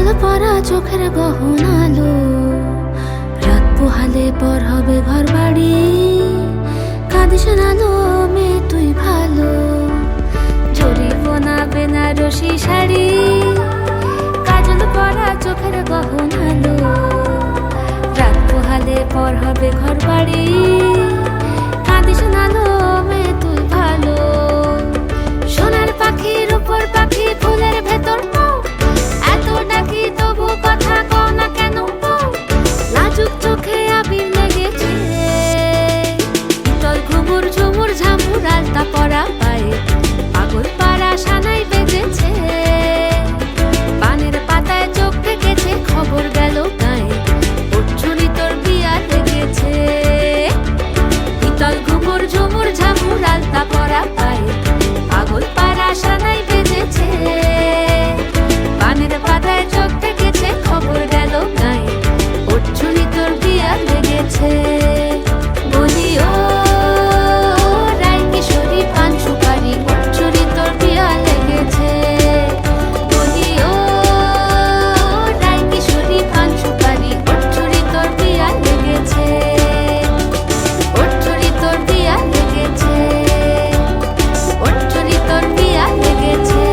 কাজল পরা চোখের গহনালো, রাত পোহালে পর হবে ঘর বাড়ি। কাঁদিস না লো মেয়ে তুই ভালো, জরিব না বেনারসি শাড়ি। কাজল পরা চোখের গহনালো, রাত পোহালে পর হবে ঘর বাড়ি। কাঁদিস না লো মেয়ে তুই ভালো, সোনার পাখির উপর পাখি ফুলের ভেতর এত ডাকি তবু কথা কও না কেন? লাজুক চোখে আবির লেগেছে, তল ঘুমুর ঝুমুর ঝামুর আলতা পরা পায়ে পাগল পাড়া সানাই বেজেছে। পানের পাতায় চোখ ঢেকেছে, খবর গেল গায়ে ওর ছুরি তোর বিয়া লেগেছে। তল ঘুমুর ঝুমুর ঝামুর আলতা পরা পায়ে পাগল পাড়া সানাই বেজেছে। পানের পাতায় চোখ ঢেকেছে, খবর গেল গায়ে ওর ছুরি তোর বিয়া লেগেছে। বলি ও রাই কিশোরী পান সুপারি, ওর ছুরি তোর বিয়া লেগেছে। বলি ও রাই কিশোরী পান সুপারি, ওর ছুরি তোর বিয়া লেগেছে। ওর ছুরি তোর বিয়া লেগেছে, ওর ছুরি তোর বিয়া লেগেছে।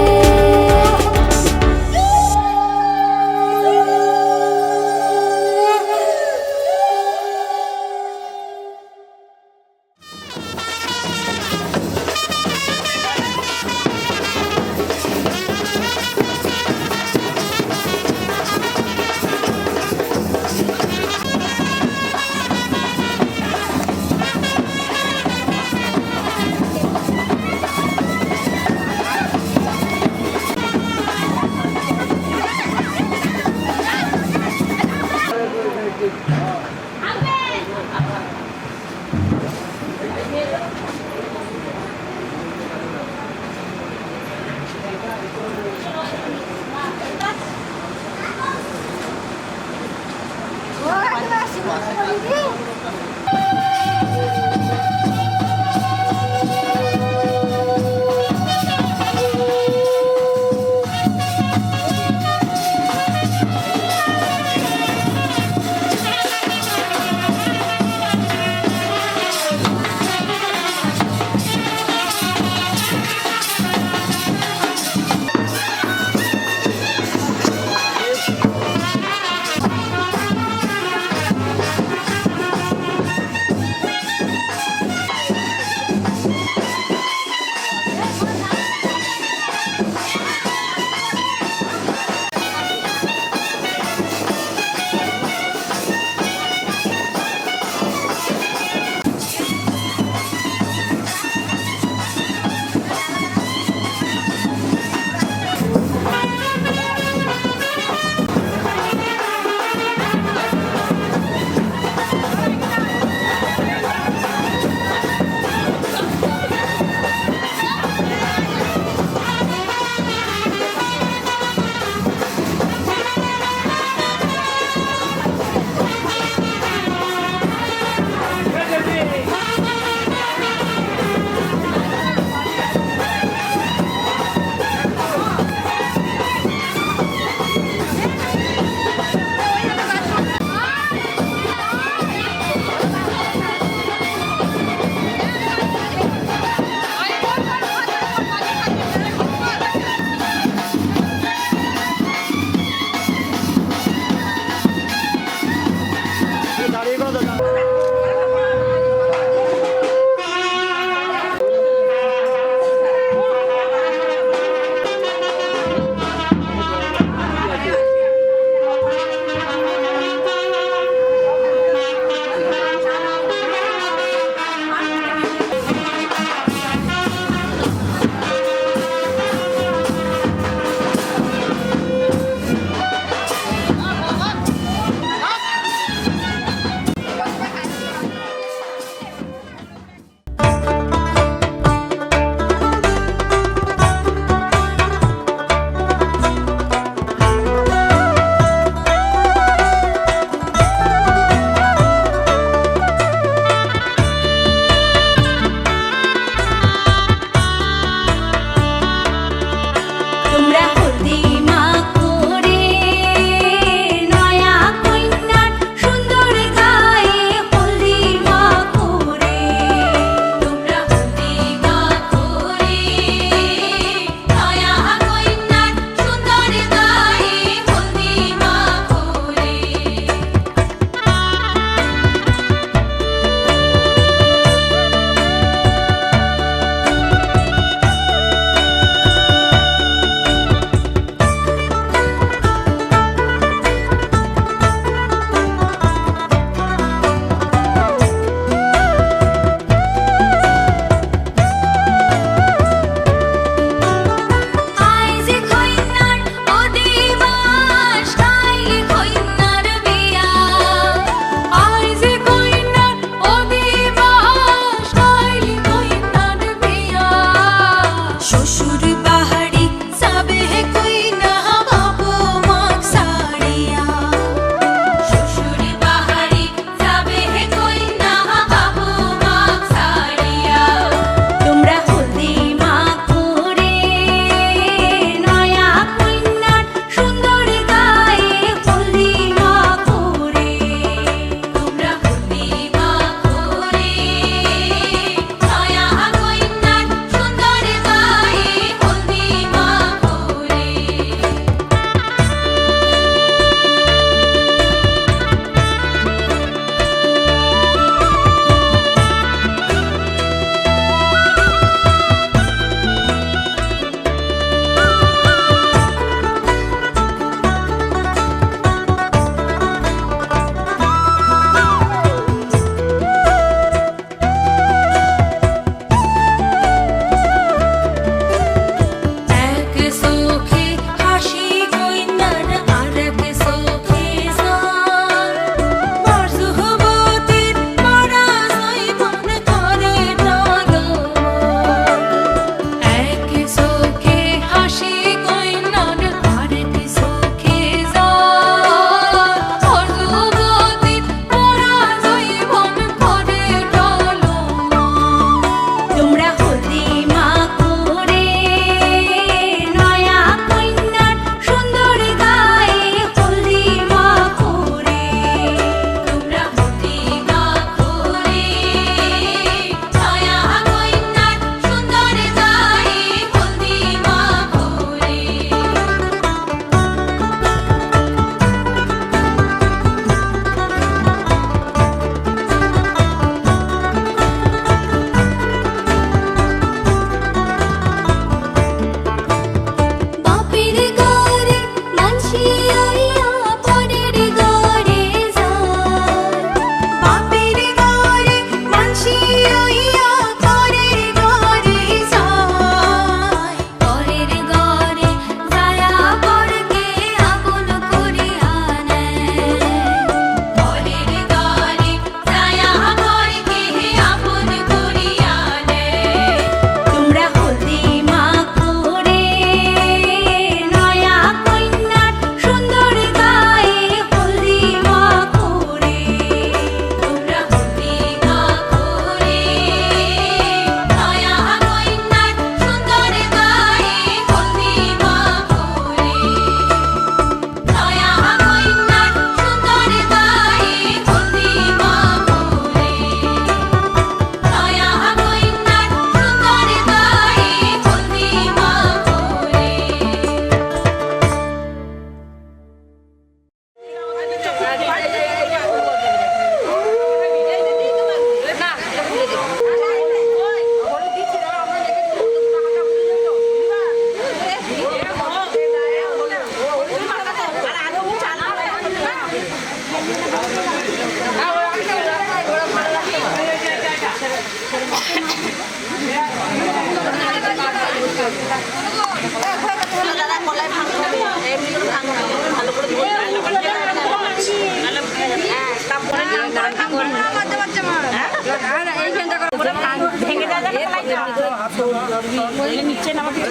নিচে নামাতে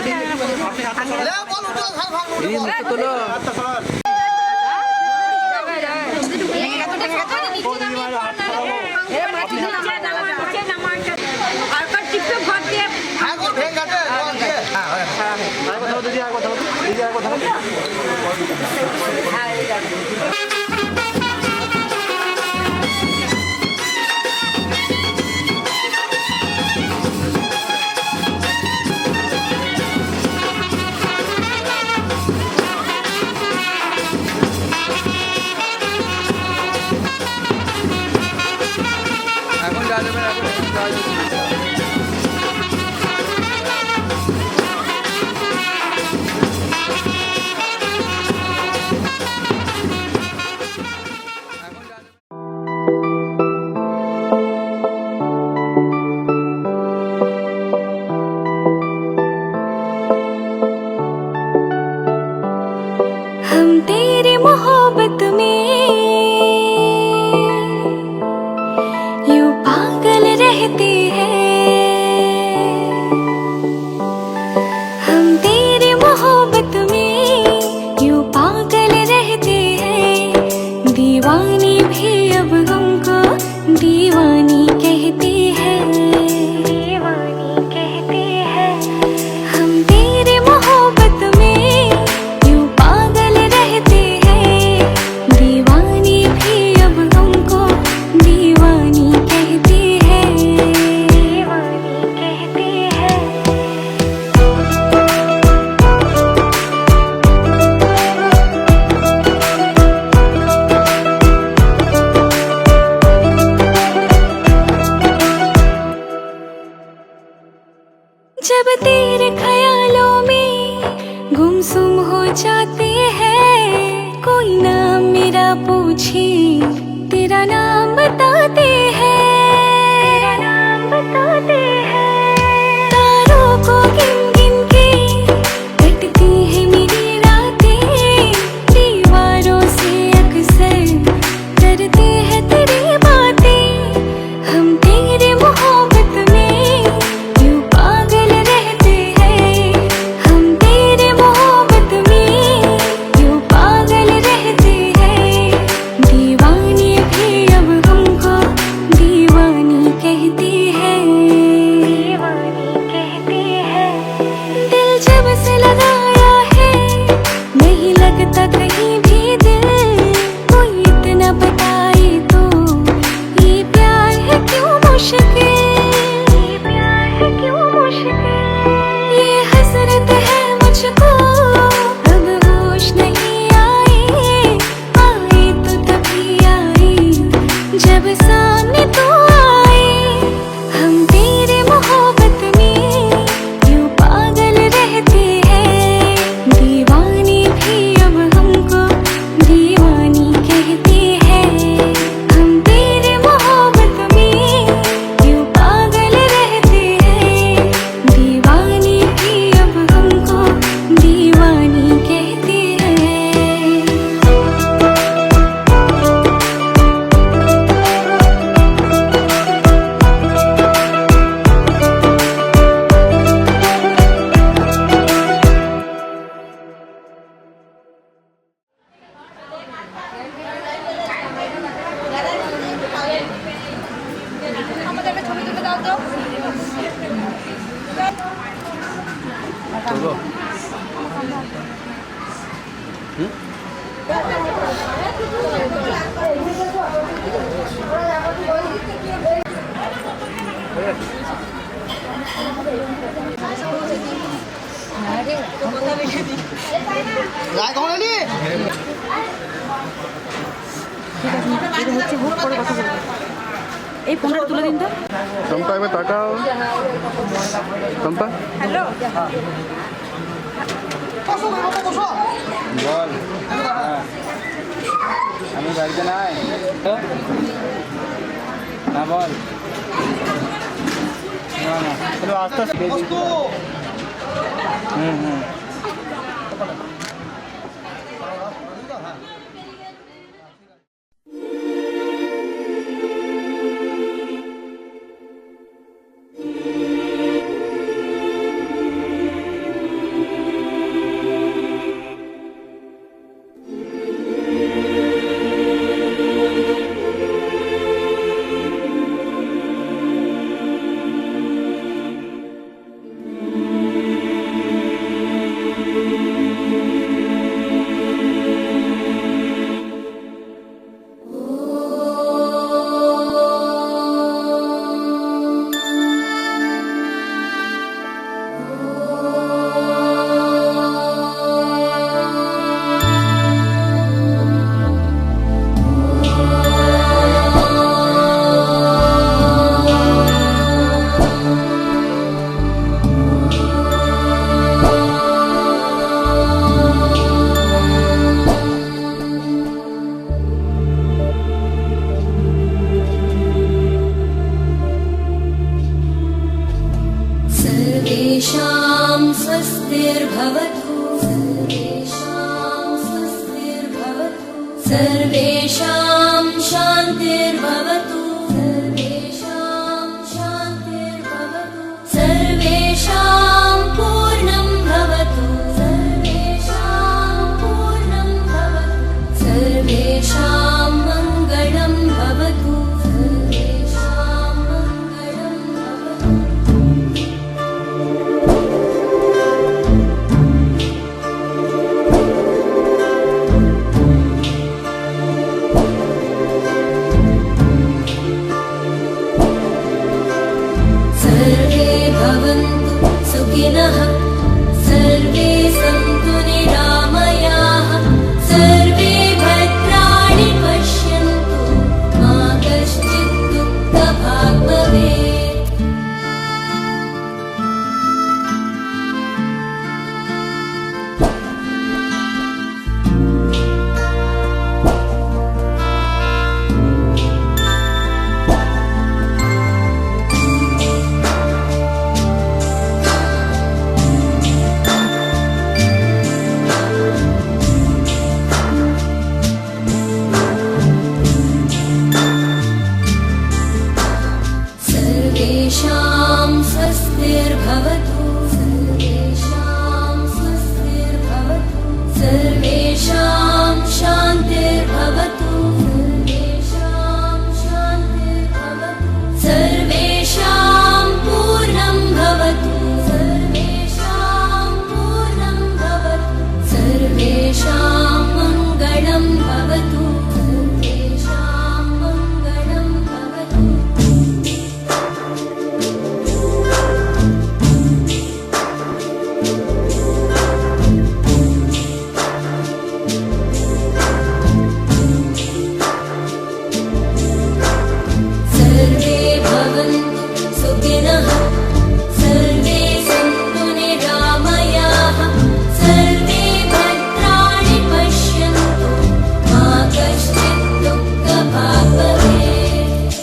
हम तेरी मोहब्बत में यूं पागल रहते हैं। हम तेरी मोहब्बत में यूं पागल रहते हैं। दीवानी भी अब हमको दीवानी कहती है। दीवानी कहती है। हम तेरी मोहब्बत में यूं पागल रहते हैं। दीवानी भी अब हमको दीवानी कहती है। दीवानी कहती है। जब तेरे ख्यालों में गुमसुम हो जाते हैं। कोई नाम मेरा पूछे तेरा नाम बताते हैं। तेरा नाम बताते हैं। तारों को गिन गिन के कटती है मेरी रातें। दीवारों से अक्सर करते हैं तेरी बातें। हम तेरे मोहब्बत में यूं पागल रहते हैं। हम तेरे मोहब्बत में यूं पागल रहते हैं। दीवानी भी अब हमको दीवानी कहती है। दीवानी कहती है। दिल जब से लगाया है नहीं लगता कहीं भी दिल। कोई इतना बताए तो ये प्यार है क्यों मुश्किल। ये प्यार है क्यों मुश्किल। ये हसरत है मुझको अब होश नहीं आए। आए तो तभी आए जब सामने तो आए। हम तेरे मोहब्बत में यूं पागल रहते हैं। दीवानी भी अब हमको दीवानी कहती है। हम तेरे मोहब्बत में यूं पागल रहते हैं। दीवानी भी अब हमको दीवानी कहती है। এই ফোনটা তুলে দিন তো। চম্পা একবার তাকাও। চম্পা হ্যালো বল। আমি বাড়িতে নাই। না বল। না না একটু আস্তে আস্তে। হুম सर्वेषां शान्तिर्भवतु सर्वेषां शान्तिर्भवतु सर्वेषां पूर्णं भवतु सर्वेषां पूर्णं भवतु सर्वेषां मङ्गलं भवतु सर्वेषां मङ्गलं भवतु सर्वे भवन्तु सुखिनः सर्वे सन्तु निरामयाः सर्वे भद्राणि पश्यन्तु मा कश्चित् दुःखभाग् भवेत् सर्वेषां स्वस्तिर्भवतु सर्वेषां स्वस्तिर्भवतु सर्वेषां शान्तिर्भवतु सर्वेषां शान्तिर्भवतु सर्वेषां पूर्णं भवतु सर्वेषां पूर्णं भवतु सर्वेषां मङ्गलं भवतु सर्वेषां मङ्गलं भवतु सर्वे भवन्तु सुखिनः सर्वे सन्तु निरामयाः सर्वे भद्राणि पश्यन्तु मा कश्चित् दुःखभाग् भवेत्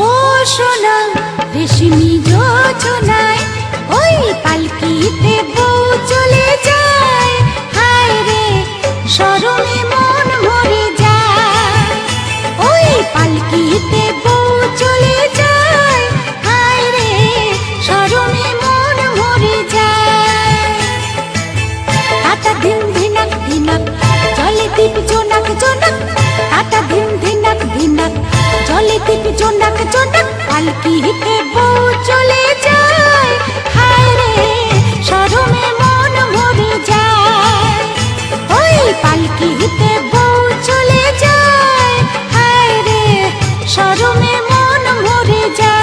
ও সোনা রেশমি যোজনায় ওই পালকিতে বউ চলে যায় হায় রে শরমে মন ভরে যায় ওই পালকিতে বউ চলে যায় হায় রে শরমে মন ভরে যায় আটা দিন ধিনাক ধিনাক জলে দীপ জোনাক জোনাক আটা দিন ধিনাক ধিনাক জলে দীপ জোনাক জোনাক পালকিতে বউ চলে যায় হায় রে শরমে মন ভরে যায় ওই পালকিতে বউ চলে যায় হায় রে শরমে মন ভরে যায়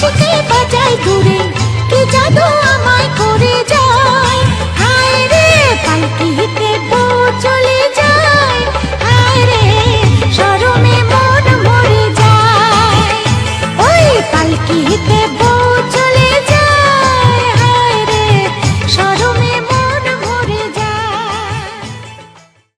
বাঁশিকে বাজাই দূরে